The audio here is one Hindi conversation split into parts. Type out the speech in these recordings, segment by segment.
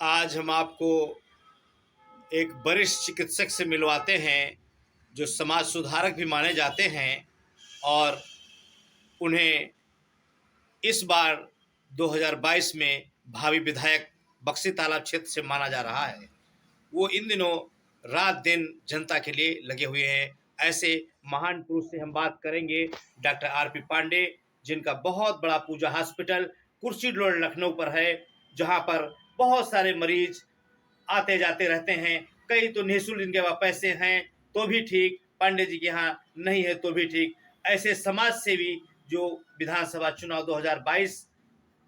आज हम आपको एक वरिष्ठ चिकित्सक से मिलवाते हैं, जो समाज सुधारक भी माने जाते हैं और उन्हें इस बार 2022 में भावी विधायक बक्सी तालाब क्षेत्र से माना जा रहा है। वो इन दिनों रात दिन जनता के लिए लगे हुए हैं। ऐसे महान पुरुष से हम बात करेंगे, डॉक्टर आर.पी. पांडे, जिनका बहुत बड़ा पूजा हॉस्पिटल कुर्सी रोड लखनऊ पर है, जहां पर बहुत सारे मरीज आते जाते रहते हैं। कई तो निःशुल्क, इनके पास पैसे हैं तो भी ठीक, पांडे जी के यहाँ नहीं है तो भी ठीक। ऐसे समाज सेवी जो विधानसभा चुनाव 2022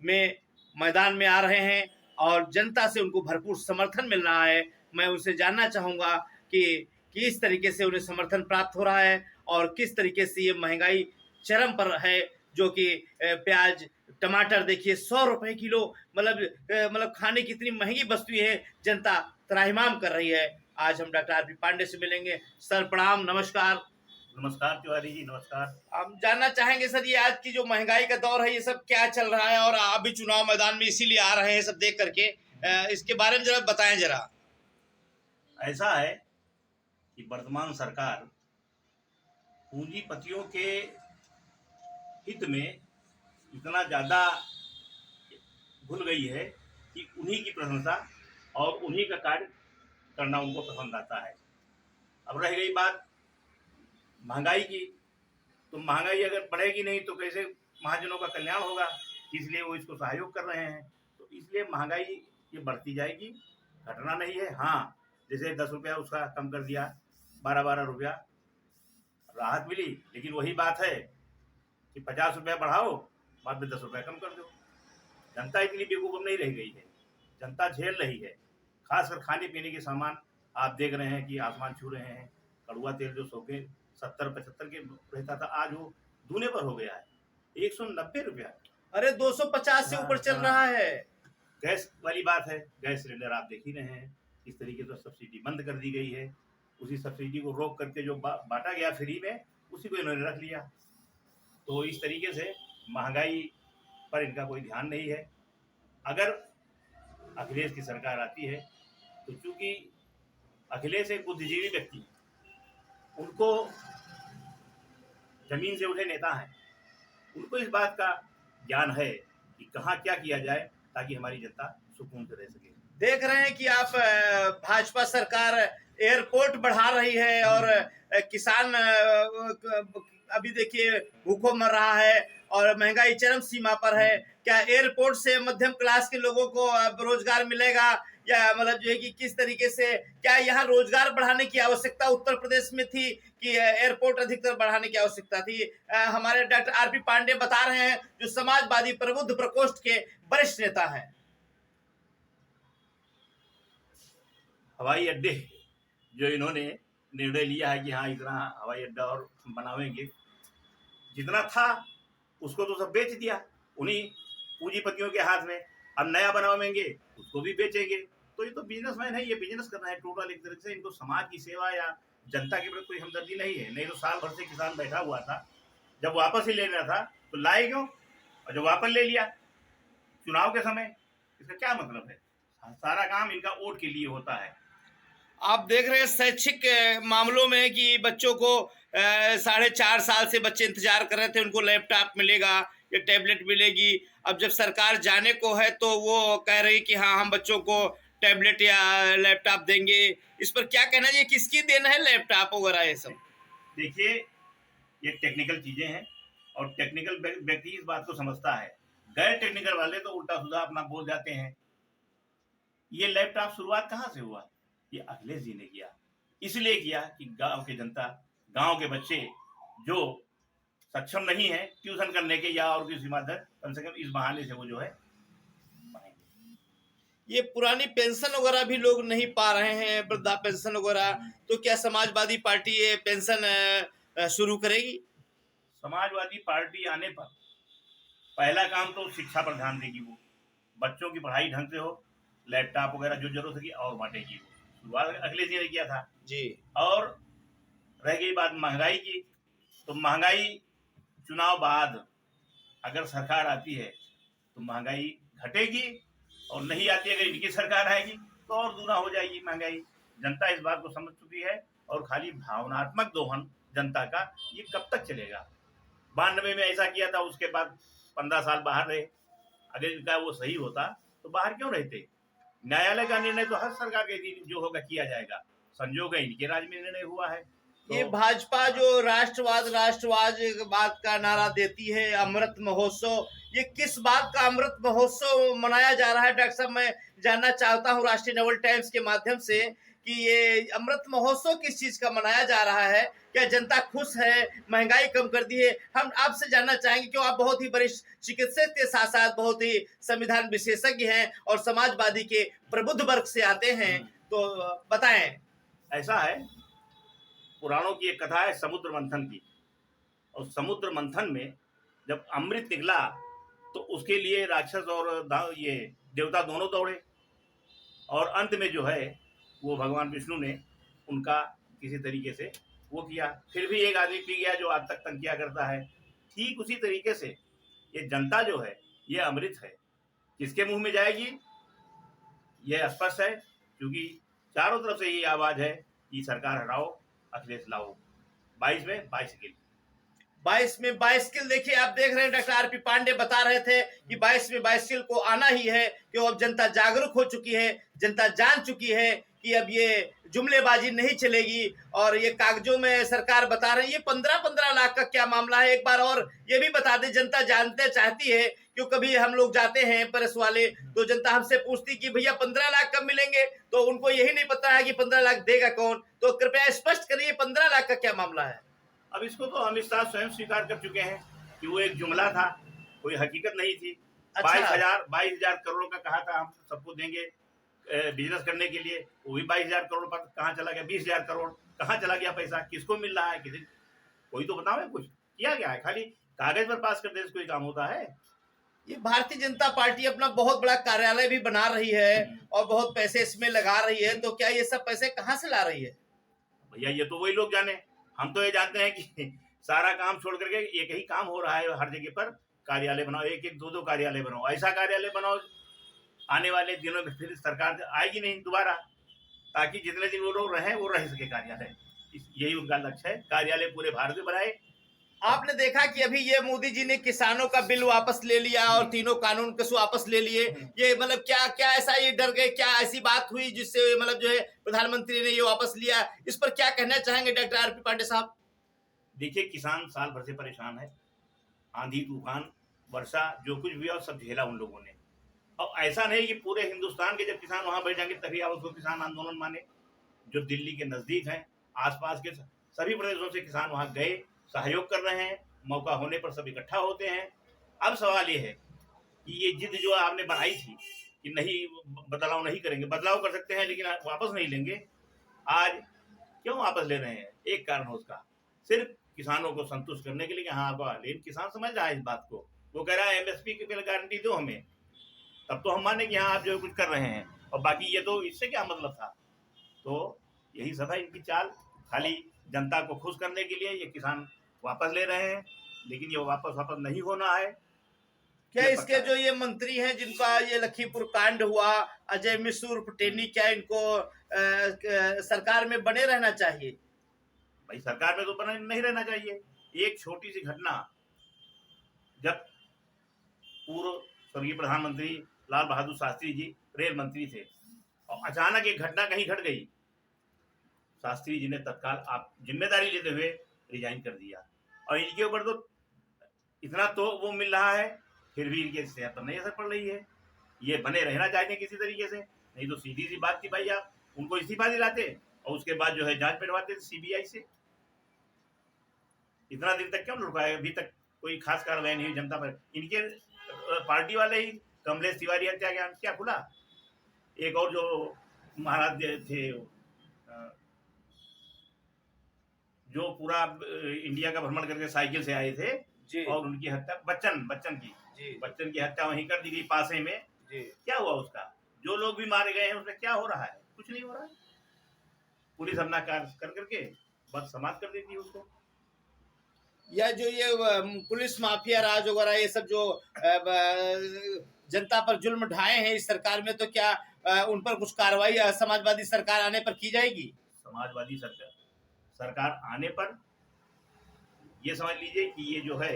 में मैदान में आ रहे हैं और जनता से उनको भरपूर समर्थन मिल रहा है। मैं उनसे जानना चाहूँगा कि किस तरीके से उन्हें समर्थन प्राप्त हो रहा है और किस तरीके से ये महंगाई चरम पर है, जो कि प्याज, टमाटर देखिए 100 रुपए किलो, मतलब खाने की इतनी महंगी वस्तु है, जनता त्राहिमाम कर रही है। आज हम डॉक्टर आर.पी. पांडे से मिलेंगे। सर प्रणाम, नमस्कार। नमस्कार तिवारी जी, नमस्कार। हम जानना चाहेंगे सर, ये आज की जो महंगाई का दौर है, ये सब क्या चल रहा है और आप भी चुनाव मैदान में इसीलिए आ रहे हैं सब देख करके, इसके बारे में जरा बताएं जरा। ऐसा है कि वर्तमान सरकार पूंजीपतियों के हित में इतना ज़्यादा घुल गई है कि उन्हीं की प्रशंसा और उन्हीं का कार्य करना उनको पसंद आता है। अब रह गई बात महंगाई की, तो महंगाई अगर बढ़ेगी नहीं तो कैसे महाजनों का कल्याण होगा, इसलिए वो इसको सहयोग कर रहे हैं। तो इसलिए महंगाई ये बढ़ती जाएगी, घटना नहीं है। हाँ, जैसे 10 रुपया उसका कम कर दिया, 12-12 रुपया राहत मिली, लेकिन वही बात है कि 50 रुपया बढ़ाओ, बाद में 10 रुपया कम कर दो। जनता इतनी बेवकूफ़ नहीं रह गई है, जनता झेल रही है। खासकर खाने पीने के सामान आप देख रहे हैं कि आसमान छू रहे हैं। कड़ुआ तेल जो 100 के 70-75 के रहता था, आज वो दूने पर हो गया है, 190 रुपया। अरे 250 से ऊपर चल रहा है। गैस वाली बात है, गैस सिलेंडर आप देख ही रहे हैं किस तरीके से सब्सिडी बंद कर दी गई है। उसी सब्सिडी को रोक करके जो बांटा गया फ्री में, उसी को इन्होंने रख लिया। तो इस तरीके से महंगाई पर इनका कोई ध्यान नहीं है। अगर अखिलेश की सरकार आती है तो चूंकि अखिलेश एक बुद्धिजीवी व्यक्ति, उनको जमीन से उठे नेता हैं, उनको इस बात का ज्ञान है कि कहाँ क्या किया जाए ताकि हमारी जनता सुकून से रह सके। देख रहे हैं कि आप भाजपा सरकार एयरपोर्ट बढ़ा रही है और किसान अभी देखिए भूखों मर रहा है और महंगाई चरम सीमा पर है। क्या एयरपोर्ट से मध्यम क्लास के लोगों को रोजगार मिलेगा, या मतलब जो है कि किस तरीके से, क्या यहाँ रोजगार बढ़ाने की आवश्यकता उत्तर प्रदेश में थी कि एयरपोर्ट अधिकतर बढ़ाने की आवश्यकता थी? हमारे डॉक्टर आर.पी. पांडे बता रहे हैं, जो समाजवादी प्रबुद्ध प्रकोष्ठ के वरिष्ठ नेता हैं। हवाई अड्डे जो इन्होंने निर्णय लिया है कि हाँ इतना हवाई अड्डा और बनावेंगे, जितना था उसको तो सब बेच दिया उन्हीं पूंजीपतियों के हाथ में। अब नया बनावेंगे, उसको भी बेचेंगे। तो ये तो बिजनेसमैन है, ये बिजनेस कर रहे हैं टोटल एक तरह से। इनको समाज की सेवा या जनता के प्रति कोई हमदर्दी नहीं है। नहीं तो साल भर से किसान बैठा हुआ था, जब वापस ही लेना था तो लाए क्यों, और जब वापस ले लिया चुनाव के समय, इसका क्या मतलब है? सारा काम इनका वोट के लिए होता है। आप देख रहे हैं शैक्षिक मामलों में कि बच्चों को 4.5 साल से बच्चे इंतजार कर रहे थे, उनको लैपटॉप मिलेगा या टैबलेट मिलेगी। अब जब सरकार जाने को है तो वो कह रही कि हाँ हम बच्चों को टैबलेट या लैपटॉप देंगे। इस पर क्या कहना चाहिए, किसकी देन है लैपटॉप वगैरह ये सब? देखिए, ये टेक्निकल चीजें हैं और टेक्निकल व्यक्ति इस बात को समझता है। गैर टेक्निकल वाले तो उल्टा सुधा अपना बोल जाते हैं। ये लैपटॉप शुरुआत कहाँ से हुआ? ये अखिलेश जी ने किया। इसलिए किया कि गांव की जनता, गांव के बच्चे जो सक्षम नहीं है ट्यूशन करने के या और किसी माध्यम, कम से कम इस बहाने से वो जो है पढ़ेंगे। ये पुरानी पेंशन वगैरह भी लोग नहीं पा रहे हैं, वृद्धा पेंशन वगैरह, तो क्या समाजवादी पार्टी ये पेंशन शुरू करेगी? समाजवादी पार्टी आने पर पहला काम तो शिक्षा पर ध्यान देगी। वो बच्चों की पढ़ाई ढंग से हो, लैपटॉप वगैरह जो जरूरत होगी और बांटेगी। वो शुरुआत अखिलेश जी ने किया था जी। और रह गई बात महंगाई की, तो महंगाई चुनाव बाद अगर सरकार आती है तो महंगाई घटेगी और नहीं आती, अगर इनकी सरकार आएगी तो और दूना हो जाएगी महंगाई। जनता इस बात को समझ चुकी है और खाली भावनात्मक दोहन जनता का ये कब तक चलेगा। 92 में ऐसा किया था, उसके बाद 15 साल बाहर रहे। अगर इनका वो सही होता तो बाहर क्यों रहते। न्यायालय का निर्णय तो हर सरकार के दिन जो होगा किया जाएगा। संजोग है इनके राज में निर्णय हुआ है। ये भाजपा जो राष्ट्रवाद बात का नारा देती है, अमृत महोत्सव, ये किस बात का अमृत महोत्सव मनाया जा रहा है डॉक्टर साहब? मैं जानना चाहता हूँ राष्ट्रीय नवल टाइम्स के माध्यम से कि ये अमृत महोत्सव किस चीज का मनाया जा रहा है? क्या जनता खुश है, महंगाई कम कर दी है? हम आपसे जानना चाहेंगे क्यों आप बहुत ही वरिष्ठ चिकित्सक के साथ साथ बहुत ही संविधान विशेषज्ञ हैं और समाजवादी के प्रबुद्ध वर्ग से आते हैं, तो बताएं। ऐसा है, पुराणों की एक कथा है समुद्र मंथन की, और समुद्र मंथन में जब अमृत निकला तो उसके लिए राक्षस और ये देवता दोनों दौड़े, और अंत में जो है वो भगवान विष्णु ने उनका किसी तरीके से वो किया। फिर भी एक आदमी पी गया जो आज तक तंग किया करता है। ठीक उसी तरीके से ये जनता जो है ये अमृत है, किसके मुंह में जाएगी ये स्पष्ट है, क्योंकि चारों तरफ से ये आवाज है कि सरकार हटाओ, अखिलेश लाओ। 22 में 22 किल 22 में 22 किल। देखिए, आप देख रहे हैं डॉक्टर आरपी पांडे बता रहे थे कि 22 में 22 किल को आना ही है, कि अब जनता जागरूक हो चुकी है, जनता जान चुकी है कि अब ये जुमलेबाजी नहीं चलेगी। और ये कागजों में सरकार बता रही है। ये 15-15 लाख का क्या मामला है? एक बार और ये भी बता दें, जनता जानते चाहती है, क्यों कभी हम लोग जाते हैं प्रेस वाले तो जनता हमसे पूछती कि भैया 15 लाख कब मिलेंगे, तो उनको यही नहीं पता है कि 15 लाख देगा कौन। तो कृपया स्पष्ट करिए 15 लाख का क्या मामला है? अब इसको तो अमित शाह स्वयं स्वीकार कर चुके हैं कि वो एक जुमला था, कोई हकीकत नहीं थी। अच्छा। 22,000 करोड़ का कहा था हम सबको देंगे बिजनेस करने के लिए, वो भी 22,000 करोड़ पर कहाँ चला गया? 20,000 करोड़ कहाँ चला गया पैसा? किसको मिल रहा है? किसी कोई तो बताओ, कुछ किया गया है? खाली कागज पर पास कर देने से कोई काम होता है? ये भारतीय जनता पार्टी अपना बहुत बड़ा कार्यालय भी बना रही है और बहुत पैसे इसमें लगा रही है, तो क्या ये सब पैसे कहाँ से ला रही है? भैया ये तो वही लोग जाने, हम तो ये जानते हैं कि सारा काम छोड़ करके एक ही काम हो रहा है हर जगह पर। कार्यालय बनाओ, एक एक दो कार्यालय बनाओ, ऐसा कार्यालय बनाओ आने वाले दिनों में फिर सरकार आएगी नहीं दोबारा, ताकि जितने दिन वो लोग रहे वो रह सके कार्यालय। यही उनका लक्ष्य है, कार्यालय पूरे भारत में बनाए। आपने देखा कि अभी ये मोदी जी ने किसानों का बिल वापस ले लिया और तीनों कानून कसु वापस ले लिए। ये मतलब क्या क्या ऐसा ये डर गए, क्या ऐसी बात हुई जिससे मतलब जो है प्रधानमंत्री ने ये वापस लिया? इस पर क्या कहना चाहेंगे डॉक्टर आरपी पांडे साहब? देखिए, किसान साल भर से परेशान है, आंधी तूफान वर्षा जो कुछ भी और सब झेला उन लोगों ने। अब ऐसा नहीं कि पूरे हिंदुस्तान के जब किसान वहां बैठ जाएंगे तभी आप उसको किसान आंदोलन माने। जो दिल्ली के नजदीक है, आसपास के सभी प्रदेशों से किसान वहां गए, सहयोग कर रहे हैं, मौका होने पर सब इकट्ठा होते हैं। अब सवाल ये है कि ये जिद जो आपने बनाई थी कि नहीं बदलाव नहीं करेंगे, बदलाव कर सकते हैं लेकिन वापस नहीं लेंगे, आज क्यों वापस ले रहे हैं? एक कारण उसका सिर्फ किसानों को संतुष्ट करने के लिए कि हाँ लेकिन किसान समझ रहा है इस बात को, वो कह रहा है एमएसपी की गारंटी दो हमें, तब तो हम माने कि हाँ आप जो कुछ कर रहे हैं, और बाकी ये तो इससे क्या मतलब था। तो यही सब है इनकी चाल, खाली जनता को खुश करने के लिए ये किसान वापस ले रहे हैं, लेकिन ये वापस नहीं होना है। क्या इसके जो ये मंत्री हैं जिनका ये लखीमपुर कांड हुआ, अजय मिश्र उर्फ टेनी, क्या इनको सरकार में बने रहना चाहिए? भाई सरकार में तो बने नहीं रहना चाहिए। एक छोटी सी घटना, जब पूर्व स्वर्गीय प्रधानमंत्री लाल बहादुर शास्त्री जी रेल मंत्री थे और अचानक एक घटना कहीं घट गई, शास्त्री जी ने तत्काल आप जिम्मेदारी लेते हुए रिजाइन कर दिया, और इनके ऊपर तो इतना तो वो मिल रहा है, फिर भी इनके सेहत पर नहीं असर पड़ रही है। ये बने रहना चाहिए किसी तरीके से, नहीं तो सीधी सी बात थी भाई आप उनको इस्तीफा दिलाते और उसके बाद जो है जांच पिटवाते सीबीआई से। इतना दिन तक क्यों लुकाए? अभी तक कोई खास कार्रवाई नहीं हुई जनता पर। इनके पार्टी वाले ही कमलेश तिवारी हत्याकांड क्या खुला, एक और जो महाराज थे जो पूरा इंडिया का भ्रमण करके साइकिल से आए थे जी। और उनकी हत्या बच्चन की हत्या वहीं कर दी गई पासे में जी। क्या हुआ उसका? जो लोग भी मारे गए हैं उसमें क्या हो रहा है? कुछ नहीं हो रहा है। पुलिस अपना कार्य कर करके बस समाप्त कर देती है उसको। या जो ये पुलिस माफिया राज वगैरह ये सब जो जनता पर जुल्म ढाए हैं इस सरकार में, तो क्या उन पर कुछ कार्रवाई समाजवादी सरकार आने पर की जाएगी? समाजवादी सरकार आने पर ये समझ लीजिए कि ये जो है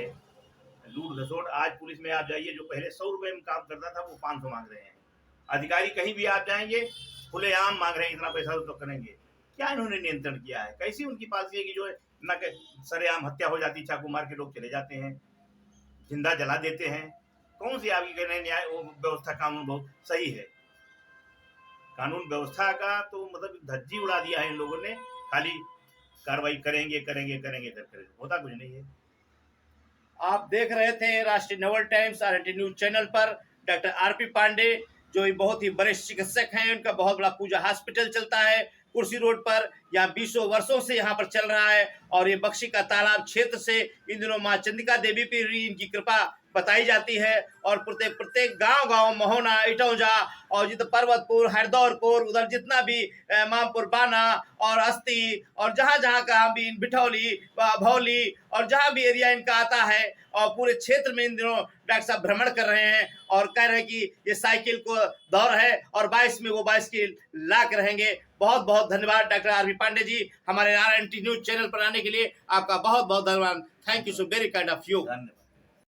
लूट घसोट, आज पुलिस में आप जाइए, जो पहले 100 रुपए में काम करता था वो 500 मांग रहे हैं। अधिकारी कहीं भी आप जाएंगे खुलेआम मांग रहे हैं, इतना पैसा तो करेंगे। क्या इन्होंने नियंत्रण किया है? कैसी उनकी पॉलिसी है कि जो है न सरेआम हत्या हो जाती, चाकू मार के लोग चले जाते हैं, जिंदा जला देते हैं। कौन सी आपकी कह रहे हैं न्याय व्यवस्था, कानून बहुत सही है? कानून व्यवस्था का तो मतलब धज्जी उड़ा दिया है इन लोगों ने, खाली कार्रवाई करेंगे करेंगे करेंगे करके, होता कुछ नहीं है। आप देख रहे थे राष्ट्रीय Naval times RNT news channel पर डॉक्टर RP पांडे, जो बहुत ही वरिष्ठ चिकित्सक हैं। उनका बहुत बड़ा पूजा हॉस्पिटल चलता है कुर्सी रोड पर, यहाँ 20 वर्षों से यहाँ पर चल रहा है। और ये बख्शी का तालाब क्षेत्र से इन दिनों माँ चंदिका देवी पर इनकी कृपा बताई जाती है। और प्रत्येक गांव महोना, इटौजा और जितना पर्वतपुर, हरदौरपुर, उधर जितना भी मामपुर, बाना और अस्ती और जहाँ जहाँ का भी बिठौली, भौली और जहाँ भी एरिया इनका आता है, और पूरे क्षेत्र में इन दिनों डॉक्टर साहब भ्रमण कर रहे हैं और कह रहे हैं कि ये साइकिल को दौर है और 22 में वो 22 की लाख रहेंगे। बहुत बहुत धन्यवाद डॉक्टर RP पांडे जी, हमारे RNT न्यूज चैनल पर आने के लिए आपका बहुत बहुत धन्यवाद। Thank you so very kind of you. धन्यवाद।